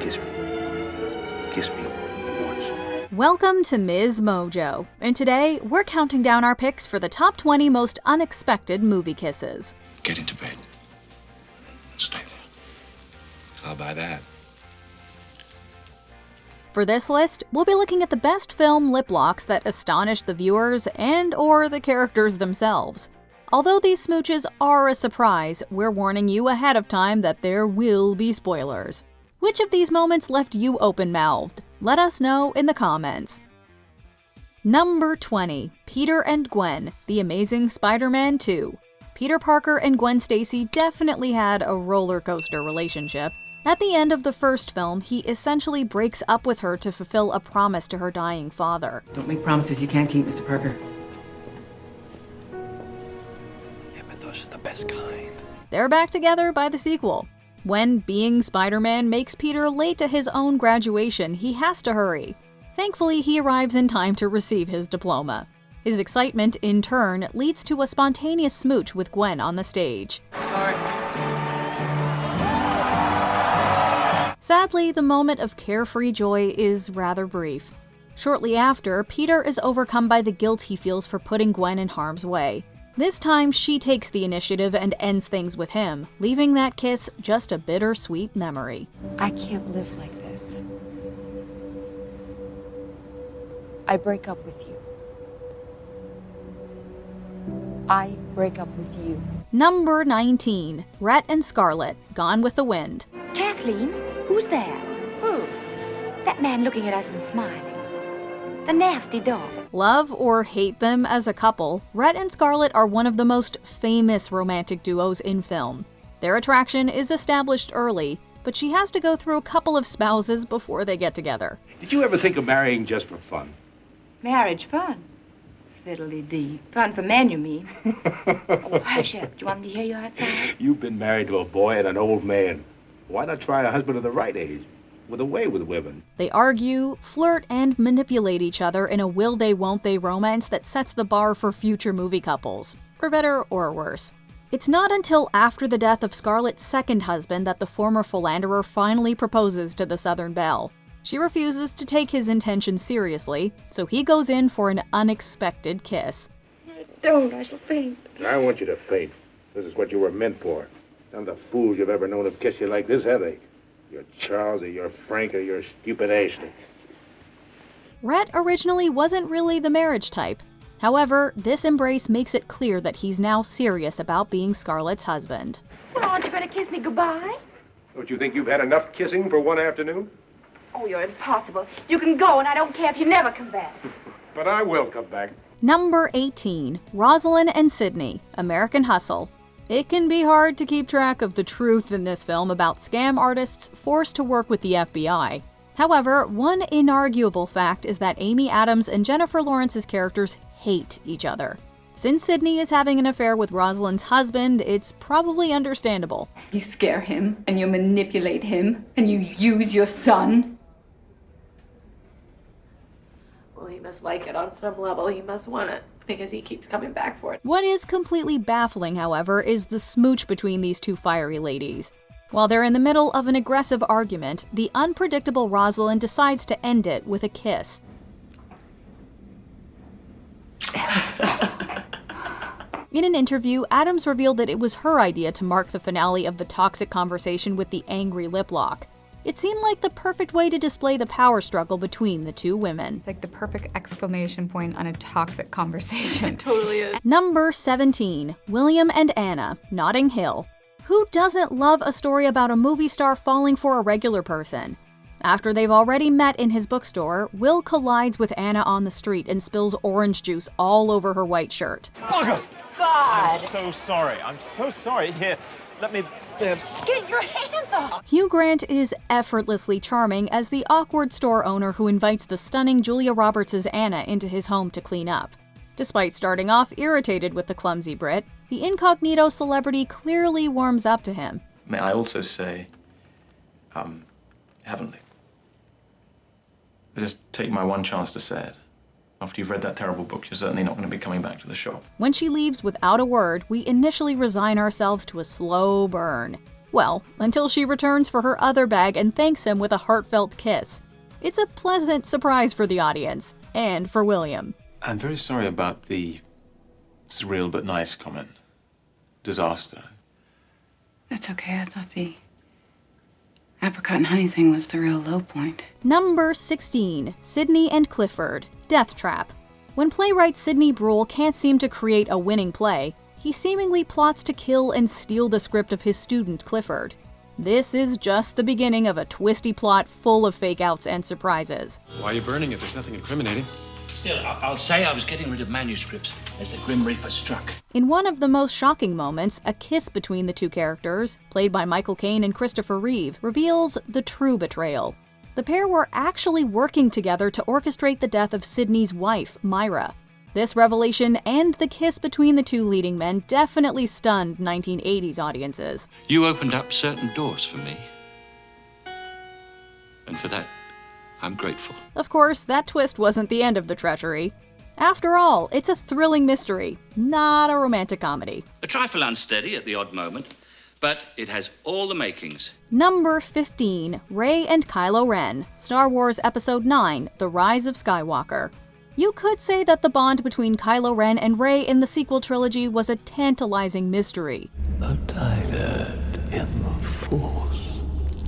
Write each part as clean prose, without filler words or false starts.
Kiss me. Kiss me once. Welcome to MsMojo, and today we're counting down our picks for the top 20 most unexpected movie kisses. Get into bed. Stay there. I'll buy that. For this list, we'll be looking at the best film lip locks that astonished the viewers and/or the characters themselves. Although these smooches are a surprise, we're warning you ahead of time that there will be spoilers. Which of these moments left you open-mouthed? Let us know in the comments. Number 20. Peter and Gwen, The Amazing Spider-Man 2. Peter Parker and Gwen Stacy definitely had a roller coaster relationship. At the end of the first film, he essentially breaks up with her to fulfill a promise to her dying father. Don't make promises you can't keep, Mr. Parker. Yeah, but those are the best kind. They're back together by the sequel. When being Spider-Man makes Peter late to his own graduation, he has to hurry. Thankfully, he arrives in time to receive his diploma. His excitement, in turn, leads to a spontaneous smooch with Gwen on the stage. Sorry. Sadly, the moment of carefree joy is rather brief. Shortly after, Peter is overcome by the guilt he feels for putting Gwen in harm's way. This time, she takes the initiative and ends things with him, leaving that kiss just a bittersweet memory. I can't live like this. I break up with you. I break up with you. Number 19. Rhett and Scarlett, Gone with the Wind. Kathleen, who's there? Who? That man looking at us and smiling. The nasty dog. Love or hate them as a couple, Rhett and Scarlett are one of the most famous romantic duos in film. Their attraction is established early, but she has to go through a couple of spouses before they get together. Did you ever think of marrying just for fun? Marriage fun. Fiddly-dee. Fun for men, you mean? Oh, hush up. Do you want me to hear you outside? You've been married to a boy and an old man. Why not try a husband of the right age? With a way with women. They argue, flirt, and manipulate each other in a will-they-won't-they romance that sets the bar for future movie couples, for better or worse. It's not until after the death of Scarlett's second husband that the former philanderer finally proposes to the Southern Belle. She refuses to take his intentions seriously, so he goes in for an unexpected kiss. Don't, I shall faint. I want you to faint. This is what you were meant for. None of the fools you've ever known have kissed you like this, have they? You're Charles, or you're Frank, or you're stupid Ashley. Rhett originally wasn't really the marriage type. However, this embrace makes it clear that he's now serious about being Scarlett's husband. Well, aren't you going to kiss me goodbye? Don't you think you've had enough kissing for one afternoon? Oh, you're impossible. You can go, and I don't care if you never come back. But I will come back. Number 18. Rosalind and Sydney, American Hustle. It can be hard to keep track of the truth in this film about scam artists forced to work with the FBI. However, one inarguable fact is that Amy Adams and Jennifer Lawrence's characters hate each other. Since Sydney is having an affair with Rosalind's husband, it's probably understandable. You scare him, and you manipulate him, and you use your son. Well, he must like it on some level. He must want it, because he keeps coming back for it. What is completely baffling, however, is the smooch between these two fiery ladies. While they're in the middle of an aggressive argument, the unpredictable Rosalind decides to end it with a kiss. In an interview, Adams revealed that it was her idea to mark the finale of the toxic conversation with the angry lip lock. It seemed like the perfect way to display the power struggle between the two women. It's like the perfect exclamation point on a toxic conversation. It totally is. Number 17. William and Anna, Notting Hill. Who doesn't love a story about a movie star falling for a regular person? After they've already met in his bookstore, Will collides with Anna on the street and spills orange juice all over her white shirt. Bugger! God! I'm so sorry. I'm so sorry. Here, let me... Get your hands off! Hugh Grant is effortlessly charming as the awkward store owner who invites the stunning Julia Roberts' Anna into his home to clean up. Despite starting off irritated with the clumsy Brit, the incognito celebrity clearly warms up to him. May I also say, heavenly. Just take my one chance to say it. After you've read that terrible book, you're certainly not going to be coming back to the shop. When she leaves without a word, we initially resign ourselves to a slow burn. Well, until she returns for her other bag and thanks him with a heartfelt kiss. It's a pleasant surprise for the audience, and for William. I'm very sorry about the surreal but nice comment. Disaster. That's okay. I thought the apricot and honey thing was the real low point. Number 16, Sidney and Clifford, Death Trap. When playwright Sidney Bruhl can't seem to create a winning play, he seemingly plots to kill and steal the script of his student Clifford. This is just the beginning of a twisty plot full of fake-outs and surprises. Why are you burning it? There's nothing incriminating. Still, I'll say I was getting rid of manuscripts as the Grim Reaper struck. In one of the most shocking moments, a kiss between the two characters, played by Michael Caine and Christopher Reeve, reveals the true betrayal. The pair were actually working together to orchestrate the death of Sidney's wife, Myra. This revelation and the kiss between the two leading men definitely stunned 1980s audiences. You opened up certain doors for me. And for that, I'm grateful. Of course, that twist wasn't the end of the treachery. After all, it's a thrilling mystery, not a romantic comedy. A trifle unsteady at the odd moment, but it has all the makings. Number 15, Rey and Kylo Ren, Star Wars Episode 9, The Rise of Skywalker. You could say that the bond between Kylo Ren and Rey in the sequel trilogy was a tantalizing mystery. A dyad in the Force,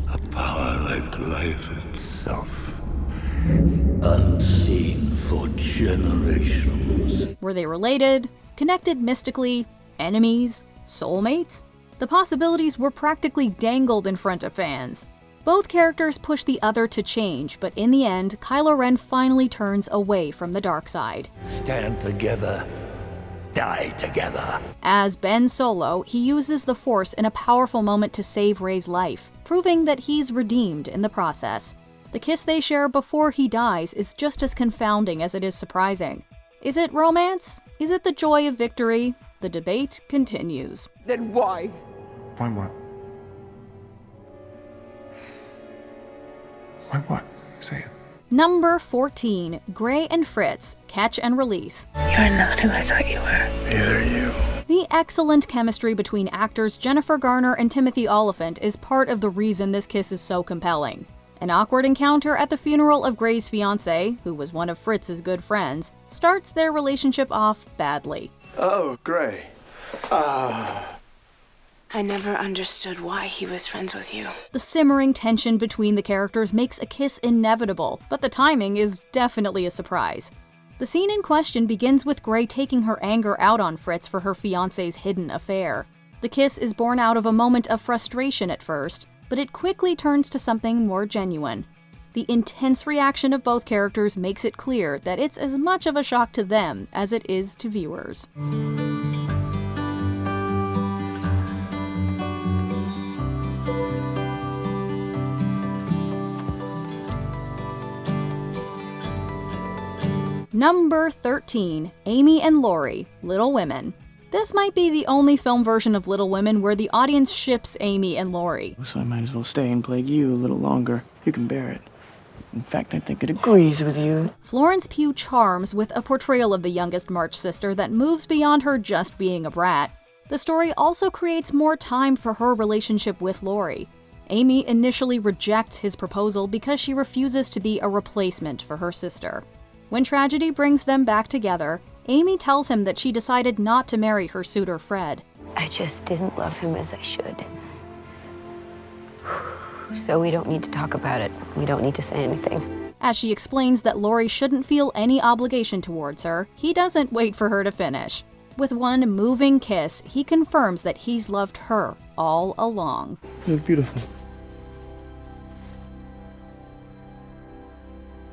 a power like life itself, unseen for generations. Were they related, connected mystically, enemies, soulmates? The possibilities were practically dangled in front of fans. Both characters push the other to change, but in the end, Kylo Ren finally turns away from the dark side. Stand together, die together. As Ben Solo, he uses the Force in a powerful moment to save Rey's life, proving that he's redeemed in the process. The kiss they share before he dies is just as confounding as it is surprising. Is it romance? Is it the joy of victory? The debate continues. Then why? Why what? Why what? Say it. Number 14, Gray and Fritz, Catch and Release. You're not who I thought you were. Neither are you. The excellent chemistry between actors Jennifer Garner and Timothy Olyphant is part of the reason this kiss is so compelling. An awkward encounter at the funeral of Gray's fiancée, who was one of Fritz's good friends, starts their relationship off badly. Oh, Gray. I never understood why he was friends with you. The simmering tension between the characters makes a kiss inevitable, but the timing is definitely a surprise. The scene in question begins with Gray taking her anger out on Fritz for her fiancé's hidden affair. The kiss is born out of a moment of frustration at first, but it quickly turns to something more genuine. The intense reaction of both characters makes it clear that it's as much of a shock to them as it is to viewers. Number 13, Amy and Laurie, Little Women. This might be the only film version of Little Women where the audience ships Amy and Laurie. So I might as well stay and plague you a little longer. You can bear it. In fact, I think it agrees with you. Florence Pugh charms with a portrayal of the youngest March sister that moves beyond her just being a brat. The story also creates more time for her relationship with Laurie. Amy initially rejects his proposal because she refuses to be a replacement for her sister. When tragedy brings them back together, Amy tells him that she decided not to marry her suitor Fred. I just didn't love him as I should. So we don't need to talk about it. We don't need to say anything. As she explains that Laurie shouldn't feel any obligation towards her, he doesn't wait for her to finish. With one moving kiss, he confirms that he's loved her all along. You look beautiful.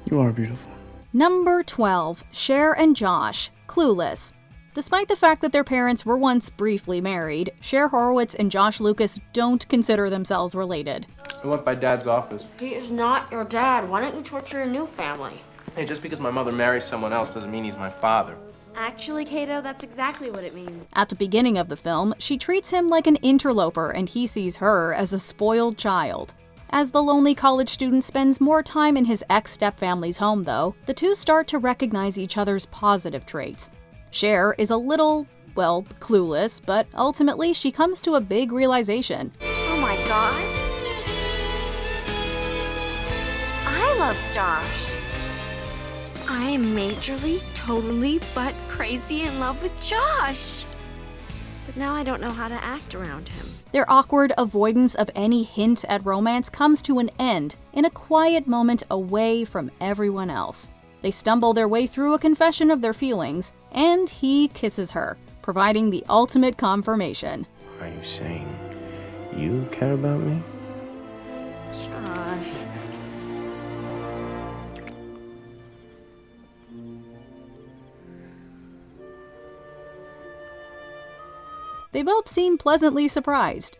You are beautiful. Number 12, Cher and Josh, Clueless. Despite the fact that their parents were once briefly married, Cher Horowitz and Josh Lucas don't consider themselves related. I went by Dad's office. He is not your dad. Why don't you torture your new family? Hey, just because my mother marries someone else doesn't mean he's my father. Actually, Kato, that's exactly what it means. At the beginning of the film, she treats him like an interloper and he sees her as a spoiled child. As the lonely college student spends more time in his ex-stepfamily's home, though, the two start to recognize each other's positive traits. Cher is a little, well, clueless, but ultimately she comes to a big realization. Oh my God. I love Josh. I am majorly, totally, but crazy in love with Josh. But now I don't know how to act around him. Their awkward avoidance of any hint at romance comes to an end in a quiet moment away from everyone else. They stumble their way through a confession of their feelings, and he kisses her, providing the ultimate confirmation. Are you saying you care about me? Josh. They both seem pleasantly surprised.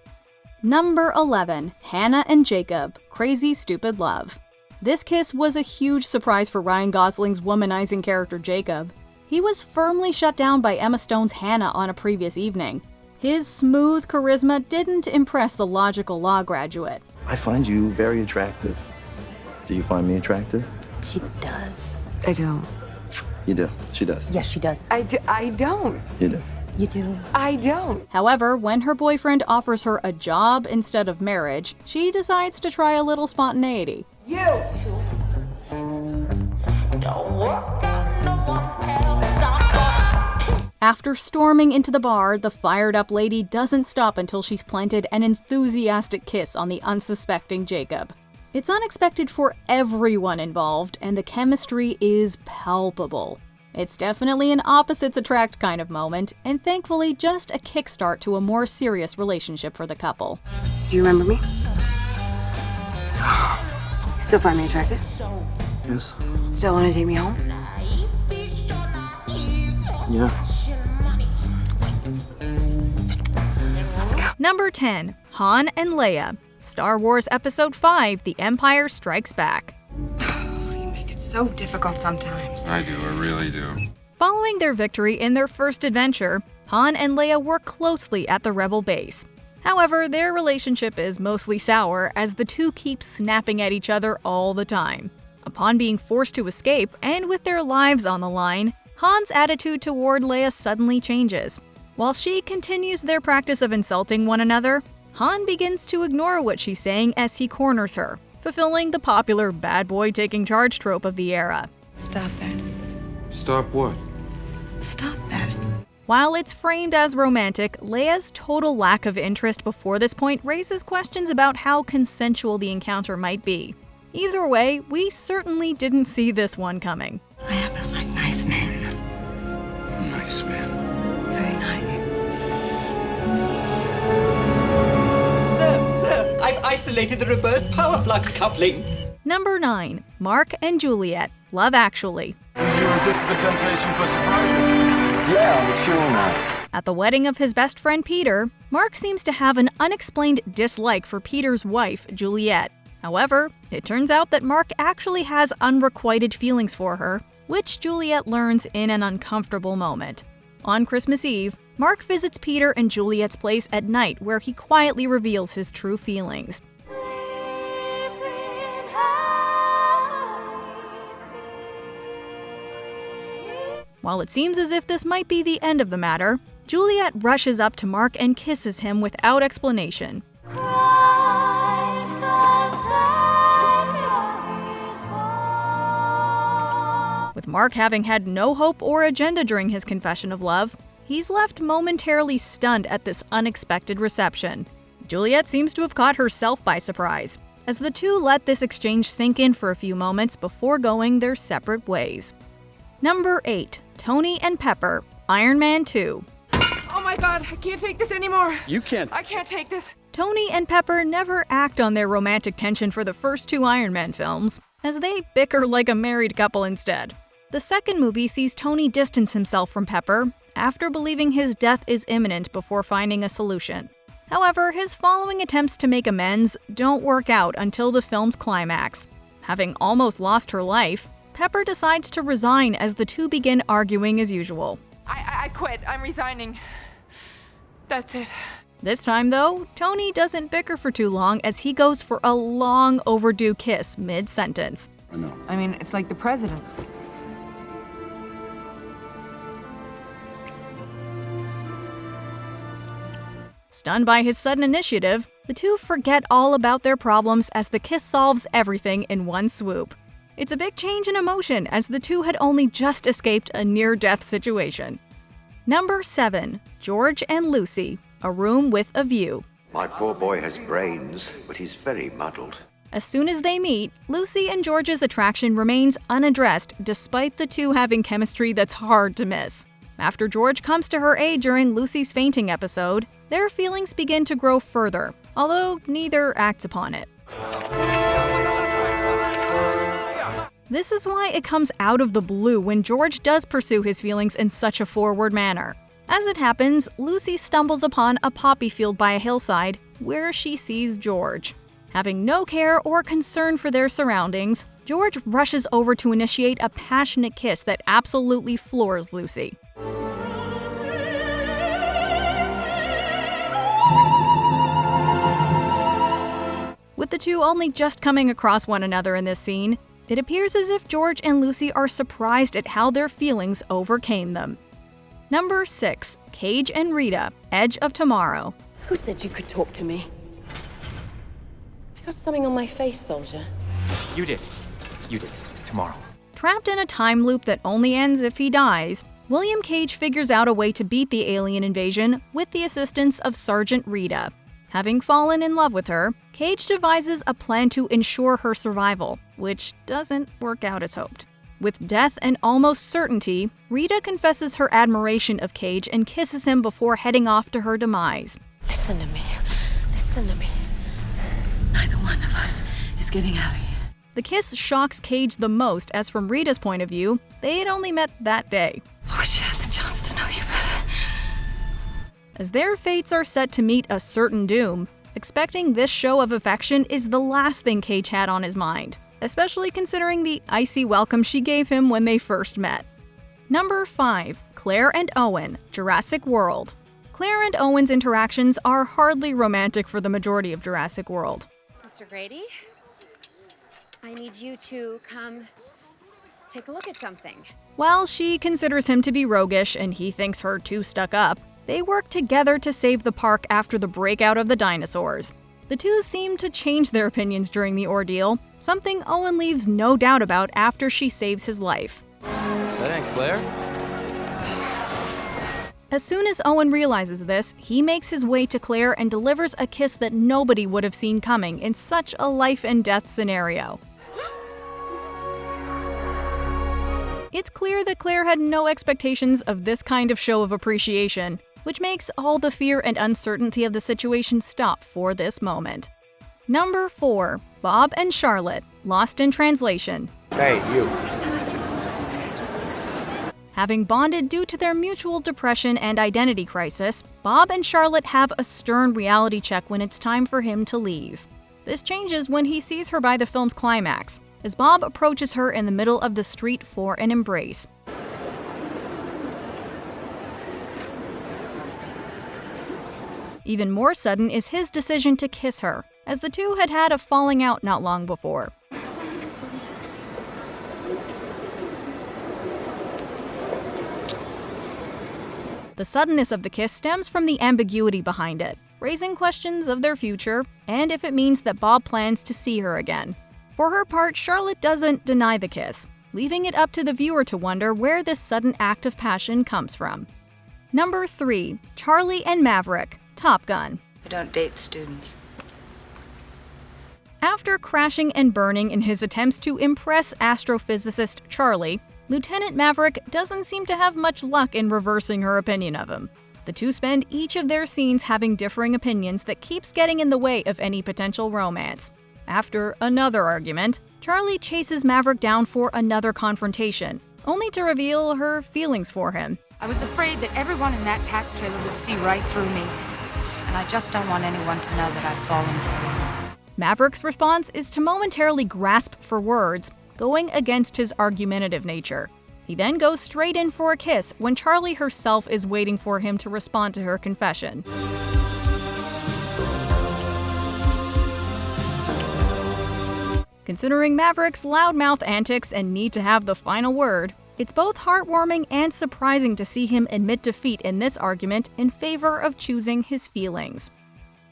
Number 11, Hannah and Jacob, Crazy Stupid Love. This kiss was a huge surprise for Ryan Gosling's womanizing character Jacob. He was firmly shut down by Emma Stone's Hannah on a previous evening. His smooth charisma didn't impress the logical law graduate. I find you very attractive. Do you find me attractive? She does. I don't. You do. She does. Yes, she does. I don't. You do. You do. I don't. However, when her boyfriend offers her a job instead of marriage, she decides to try a little spontaneity. You! After storming into the bar, the fired-up lady doesn't stop until she's planted an enthusiastic kiss on the unsuspecting Jacob. It's unexpected for everyone involved, and the chemistry is palpable. It's definitely an opposites attract kind of moment, and thankfully just a kickstart to a more serious relationship for the couple. Do you remember me? Still find me attractive? Yes. Still want to take me home? Yeah. Number 10, Han and Leia, Star Wars Episode 5, The Empire Strikes Back. You make it so difficult sometimes. I do, I really do. Following their victory in their first adventure, Han and Leia work closely at the Rebel base. However, their relationship is mostly sour as the two keep snapping at each other all the time. Upon being forced to escape, and with their lives on the line, Han's attitude toward Leia suddenly changes. While she continues their practice of insulting one another, Han begins to ignore what she's saying as he corners her, fulfilling the popular bad boy taking charge trope of the era. Stop that. Stop what? Stop that. While it's framed as romantic, Leia's total lack of interest before this point raises questions about how consensual the encounter might be. Either way, we certainly didn't see this one coming. I happen to like nice men. Nice man. Very nice. Sir, I've isolated the reverse power flux coupling. Number 9, Mark and Juliet, Love Actually. Did you resist the temptation for surprises? Yeah, sure not. At the wedding of his best friend Peter, Mark seems to have an unexplained dislike for Peter's wife, Juliet. However, it turns out that Mark actually has unrequited feelings for her, which Juliet learns in an uncomfortable moment. On Christmas Eve, Mark visits Peter and Juliet's place at night where he quietly reveals his true feelings. While it seems as if this might be the end of the matter, Juliet rushes up to Mark and kisses him without explanation. With Mark having had no hope or agenda during his confession of love, he's left momentarily stunned at this unexpected reception. Juliet seems to have caught herself by surprise, as the two let this exchange sink in for a few moments before going their separate ways. Number 8, Tony and Pepper, Iron Man 2. Oh my god, I can't take this anymore. You can't. I can't take this. Tony and Pepper never act on their romantic tension for the first 2 Iron Man films, as they bicker like a married couple instead. The second movie sees Tony distance himself from Pepper after believing his death is imminent before finding a solution. However, his following attempts to make amends don't work out until the film's climax. Having almost lost her life, Pepper decides to resign as the two begin arguing as usual. I quit. I'm resigning. That's it. This time, though, Tony doesn't bicker for too long as he goes for a long overdue kiss mid-sentence. I mean, it's like the president. Stunned by his sudden initiative, The two forget all about their problems as the kiss solves everything in one swoop. It's a big change in emotion as the two had only just escaped a near-death situation. Number 7. George and Lucy, A Room with a View. My poor boy has brains, but he's very muddled. As soon as they meet, Lucy and George's attraction remains unaddressed despite the two having chemistry that's hard to miss. After George comes to her aid during Lucy's fainting episode, their feelings begin to grow further, although neither acts upon it. This is why it comes out of the blue when George does pursue his feelings in such a forward manner. As it happens, Lucy stumbles upon a poppy field by a hillside, where she sees George. Having no care or concern for their surroundings, George rushes over to initiate a passionate kiss that absolutely floors Lucy. With the two only just coming across one another in this scene, it appears as if George and Lucy are surprised at how their feelings overcame them. Number 6. Cage and Rita, Edge of Tomorrow. Who said you could talk to me? I got something on my face, soldier. You did. You did. Tomorrow. Trapped in a time loop that only ends if he dies, William Cage figures out a way to beat the alien invasion with the assistance of Sergeant Rita. Having fallen in love with her, Cage devises a plan to ensure her survival, which doesn't work out as hoped. With death and almost certainty, Rita confesses her admiration of Cage and kisses him before heading off to her demise. Listen to me. Listen to me. Neither one of us is getting out of here. The kiss shocks Cage the most as from Rita's point of view, they had only met that day. I wish I had the chance to know you better. As their fates are set to meet a certain doom, expecting this show of affection is the last thing Cage had on his mind, especially considering the icy welcome she gave him when they first met. Number 5. Claire and Owen, Jurassic World. Claire and Owen's interactions are hardly romantic for the majority of Jurassic World. Mr. Grady, I need you to come take a look at something. While she considers him to be roguish and he thinks her too stuck up, they work together to save the park after the breakout of the dinosaurs. The two seem to change their opinions during the ordeal, something Owen leaves no doubt about after she saves his life. Is that Aunt Claire? As soon as Owen realizes this, he makes his way to Claire and delivers a kiss that nobody would have seen coming in such a life and death scenario. It's clear that Claire had no expectations of this kind of show of appreciation, which makes all the fear and uncertainty of the situation stop for this moment. Number 4. Bob and Charlotte, Lost in Translation. Hey, you. Having bonded due to their mutual depression and identity crisis, Bob and Charlotte have a stern reality check when it's time for him to leave. This changes when he sees her by the film's climax, as Bob approaches her in the middle of the street for an embrace. Even more sudden is his decision to kiss her, as the two had had a falling out not long before. The suddenness of the kiss stems from the ambiguity behind it, raising questions of their future and if it means that Bob plans to see her again. For her part, Charlotte doesn't deny the kiss, leaving it up to the viewer to wonder where this sudden act of passion comes from. Number 3. Charlie and Maverick, Top Gun. I don't date students. After crashing and burning in his attempts to impress astrophysicist Charlie, Lieutenant Maverick doesn't seem to have much luck in reversing her opinion of him. The two spend each of their scenes having differing opinions that keeps getting in the way of any potential romance. After another argument, Charlie chases Maverick down for another confrontation, only to reveal her feelings for him. I was afraid that everyone in that tax trailer would see right through me. And I just don't want anyone to know that I've fallen for you. Maverick's response is to momentarily grasp for words, going against his argumentative nature. He then goes straight in for a kiss when Charlie herself is waiting for him to respond to her confession. Considering Maverick's loudmouth antics and need to have the final word, it's both heartwarming and surprising to see him admit defeat in this argument in favor of choosing his feelings.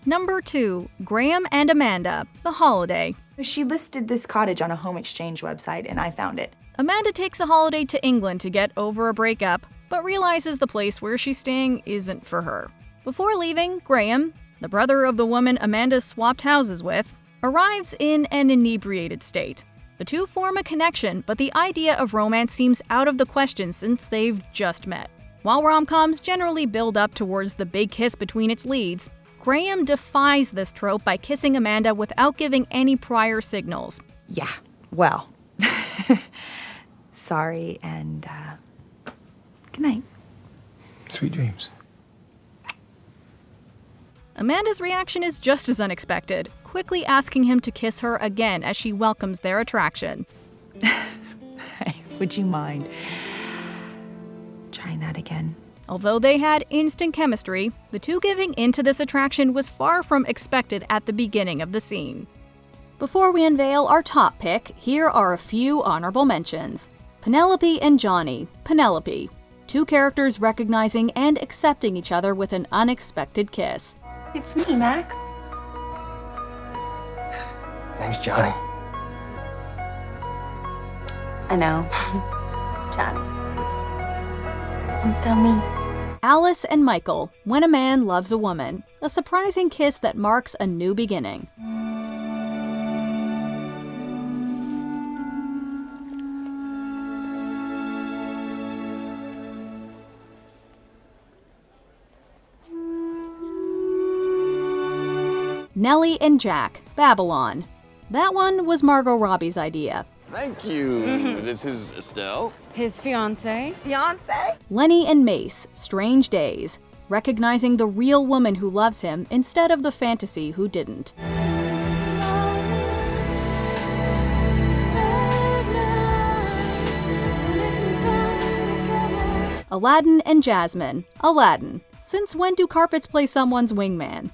Number 2. Graham and Amanda, The Holiday. She listed this cottage on a home exchange website, and I found it. Amanda takes a holiday to England to get over a breakup, but realizes the place where she's staying isn't for her. Before leaving, Graham, the brother of the woman Amanda swapped houses with, arrives in an inebriated state. The two form a connection, but the idea of romance seems out of the question since they've just met. While rom-coms generally build up towards the big kiss between its leads, Graham defies this trope by kissing Amanda without giving any prior signals. Yeah, well. Sorry, and, good night. Sweet dreams. Amanda's reaction is just as unexpected, quickly asking him to kiss her again as she welcomes their attraction. Hey, would you mind trying that again? Although they had instant chemistry, the two giving into this attraction was far from expected at the beginning of the scene. Before we unveil our top pick, here are a few honorable mentions. Penelope and Johnny. Penelope. Two characters recognizing and accepting each other with an unexpected kiss. It's me, Max. Name's Johnny. I know. Johnny. I'm still me. Alice and Michael. When a Man Loves a Woman. A surprising kiss that marks a new beginning. Nellie and Jack, Babylon. That one was Margot Robbie's idea. Thank you. This is Estelle. His fiancée. Fiancé? Lenny and Mace, Strange Days. Recognizing the real woman who loves him instead of the fantasy who didn't. Aladdin and Jasmine, Aladdin. Since when do carpets play someone's wingman?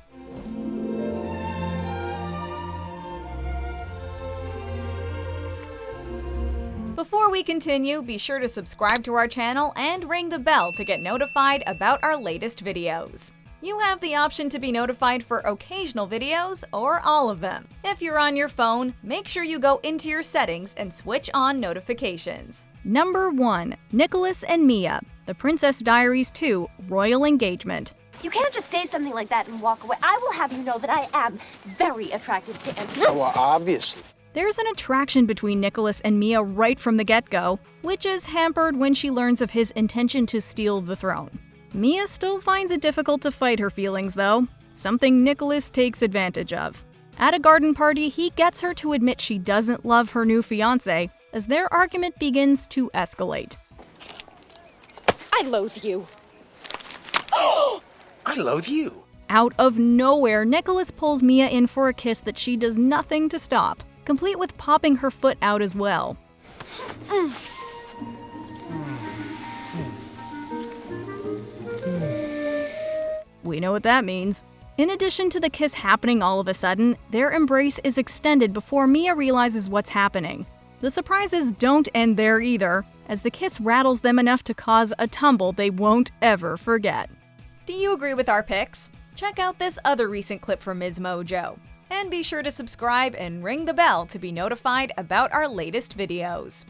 Before we continue, be sure to subscribe to our channel and ring the bell to get notified about our latest videos. You have the option to be notified for occasional videos or all of them. If you're on your phone, make sure you go into your settings and switch on notifications. Number 1. Nicholas and Mia, The Princess Diaries 2, Royal Engagement. You can't just say something like that and walk away. I will have you know that I am very attracted to him. Oh, well, obviously. There's an attraction between Nicholas and Mia right from the get-go, which is hampered when she learns of his intention to steal the throne. Mia still finds it difficult to fight her feelings, though, something Nicholas takes advantage of. At a garden party, he gets her to admit she doesn't love her new fiancé, as their argument begins to escalate. I loathe you. I loathe you. Out of nowhere, Nicholas pulls Mia in for a kiss that she does nothing to stop, complete with popping her foot out as well. We know what that means. In addition to the kiss happening all of a sudden, their embrace is extended before Mia realizes what's happening. The surprises don't end there either, as the kiss rattles them enough to cause a tumble they won't ever forget. Do you agree with our picks? Check out this other recent clip from MsMojo. And be sure to subscribe and ring the bell to be notified about our latest videos.